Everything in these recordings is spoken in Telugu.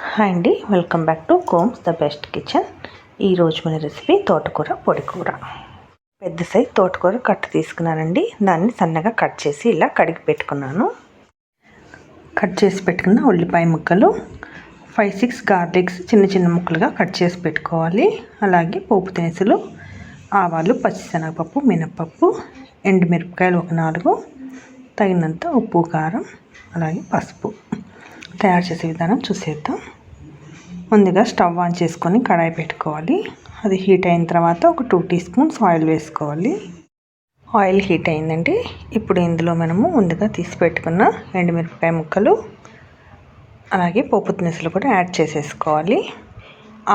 హాయ్ అండి, welcome back to combs the best kitchen. ఈరోజు మన రెసిపీ తోటకూర పొడికూర. పెద్ద సైజ్ తోటకూర కట్ట తీసుకున్నానండి. దాన్ని సన్నగా కట్ చేసి ఇలా కడిగి పెట్టుకున్నాను. కట్ చేసి పెట్టుకున్న ఉల్లిపాయ ముక్కలు, 5-6 గార్లిక్స్ చిన్న చిన్న ముక్కలుగా కట్ చేసి పెట్టుకోవాలి. అలాగే పోపు దినుసులు, ఆవాలు, పచ్చిశనగపప్పు, మినపప్పు, ఎండుమిరపకాయలు ఒక 4, తగినంత ఉప్పు, కారం, అలాగే పసుపు. తయారు చేసే విధానం చూసేద్దాం. ముందుగా స్టవ్ ఆన్ చేసుకొని కడాయి పెట్టుకోవాలి. అది హీట్ అయిన తర్వాత ఒక 2 టీ స్పూన్స్ ఆయిల్ వేసుకోవాలి. ఆయిల్ హీట్ అయిందండి. ఇప్పుడు ఇందులో మనము ముందుగా తీసి పెట్టుకున్న ఎండుమిరపకాయ ముక్కలు, అలాగే పోపు దినుసులు కూడా యాడ్ చేసేసుకోవాలి.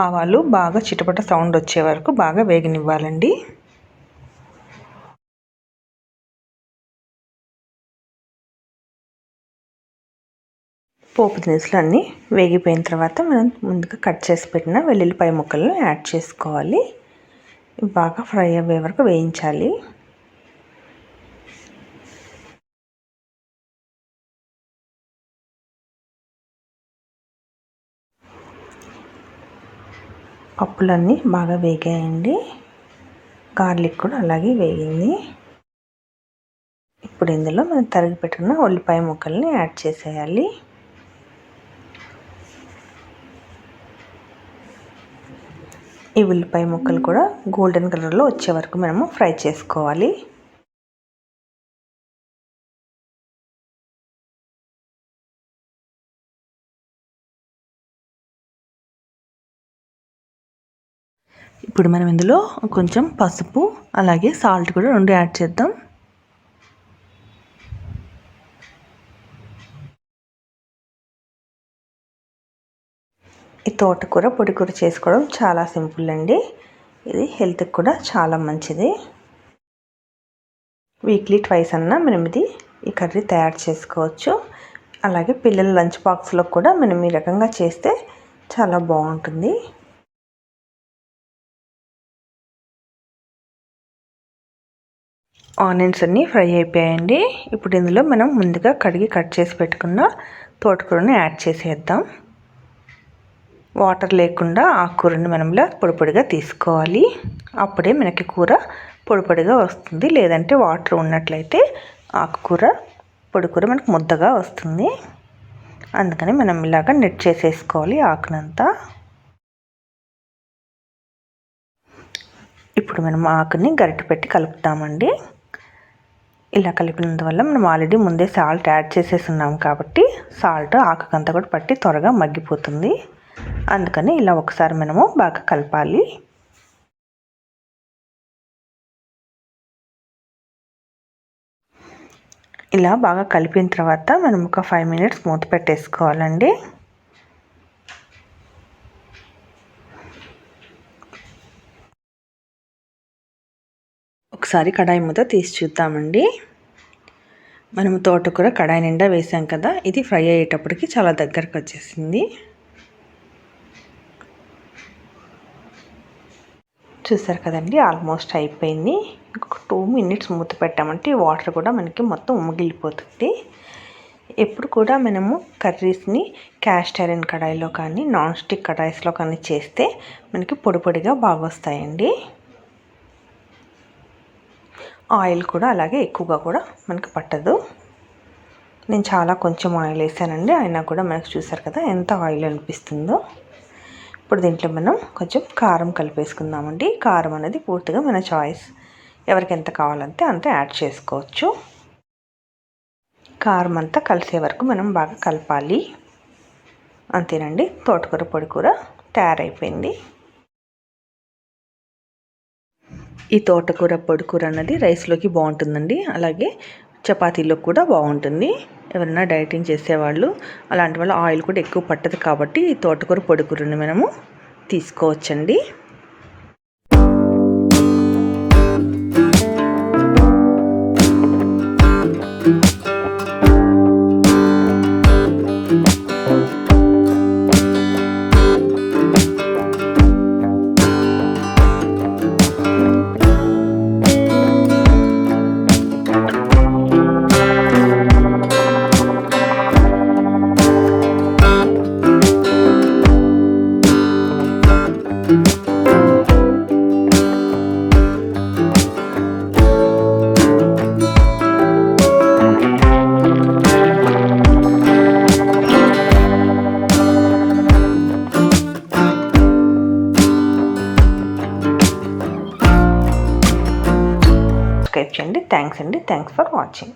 ఆవాలు బాగా చిటపట సౌండ్ వచ్చే వరకు బాగా వేగనివ్వాలండి. పోపు దినుసులు అన్నీ వేగిపోయిన తర్వాత మనం ముందుగా కట్ చేసి పెట్టిన వెల్లుల్లిపాయ ముక్కలను యాడ్ చేసుకోవాలి. బాగా ఫ్రై అయ్యే వరకు వేయించాలి. పప్పులన్నీ బాగా వేగాయండి. గార్లిక్ కూడా అలాగే వేగింది. ఇప్పుడు ఇందులో మనం తరిగి పెట్టుకున్న ఉల్లిపాయ ముక్కల్ని యాడ్ చేసేయాలి. ఈ ఉల్లిపాయ ముక్కలు కూడా గోల్డెన్ కలర్లో వచ్చే వరకు మనము ఫ్రై చేసుకోవాలి. ఇప్పుడు మనం ఇందులో కొంచెం పసుపు, అలాగే సాల్ట్ కూడా 2 యాడ్ చేద్దాం. ఈ తోటకూర పొడికూర చేసుకోవడం చాలా సింపుల్ అండి. ఇది హెల్త్కి కూడా చాలా మంచిది. వీక్లీ ట్వైస్ అన్నా మనం ఈ కర్రీ తయారు చేసుకోవచ్చు. అలాగే పిల్లల లంచ్ బాక్స్లో కూడా మనం ఈ రకంగా చేస్తే చాలా బాగుంటుంది. ఆనియన్స్ అన్నీ ఫ్రై అయిపోయాయండి. ఇప్పుడు ఇందులో మనం ముందుగా కడిగి కట్ చేసి పెట్టుకున్న తోటకూరని యాడ్ చేసేద్దాం. వాటర్ లేకుండా ఆకుకూరని మనం ఇలా పొడిగా తీసుకోవాలి. అప్పుడే మనకి కూర పొడిగా వస్తుంది. లేదంటే వాటర్ ఉన్నట్లయితే ఆకుకూర పొడికూర మనకు ముద్దగా వస్తుంది. అందుకని మనం ఇలాగ నెట్ చేసేసుకోవాలి ఆకునంతా. ఇప్పుడు మనం ఆకుని గరిటె పెట్టి కలుపుతామండి. ఇలా కలిపినందువల్ల మనం ఆల్రెడీ ముందే సాల్ట్ యాడ్ చేసేస్తున్నాం కాబట్టి సాల్ట్ ఆకుకంతా కూడా పట్టి త్వరగా మగ్గిపోతుంది. అందుకని ఇలా ఒకసారి మనము బాగా కలపాలి. ఇలా బాగా కలిపిన తర్వాత మనం ఒక 5 మినిట్స్ మూత పెట్టేసుకోవాలండి. ఒకసారి కడాయి మూత తీసి చూద్దామండి. మనము తోటకూర కడాయి నిండా వేసాం కదా, ఇది ఫ్రై అయ్యేటప్పటికి చాలా దగ్గరకు వచ్చేసింది. చూసారు కదండి, ఆల్మోస్ట్ అయిపోయింది. ఇంకొక 2 మినిట్స్ మూత పెట్టామంటే వాటర్ కూడా మనకి మొత్తం ఉమ్మగిలిపోతుంది. ఎప్పుడు కూడా మనము కర్రీస్ని క్యాస్ట్ ఐరన్ కడాయిలో కానీ నాన్ స్టిక్ కడాయిస్లో కానీ చేస్తే మనకి పొడిగా బాగా వస్తాయండి. ఆయిల్ కూడా అలాగే ఎక్కువగా కూడా మనకి పట్టదు. నేను చాలా కొంచెం ఆయిల్ వేసానండి, అయినా కూడా మనకు చూసారు కదా ఎంత ఆయిల్ అనిపిస్తుందో. ఇప్పుడు దీంట్లో మనం కొంచెం కారం కలిపేసుకుందామండి. కారం అనేది పూర్తిగా మన చాయిస్, ఎవరికి ఎంత కావాలంటే అంత యాడ్ చేసుకోవచ్చు. కారం అంతా కలిసే వరకు మనం బాగా కలపాలి. అంతేనండి, తోటకూర పొడికూర తయారైపోయింది. ఈ తోటకూర పొడికూర అన్నది రైస్లోకి బాగుంటుందండి, అలాగే చపాతీలో కూడా బాగుంటుంది. ఎవరైనా డైటింగ్ చేసేవాళ్ళు అలాంటి వాళ్ళు ఆయిల్ కూడా ఎక్కువ పట్టదు కాబట్టి ఈ తోటకూర పొడికూరని మనము తీసుకోవచ్చండి. చేయండి. థ్యాంక్స్ అండి. Thanks for watching.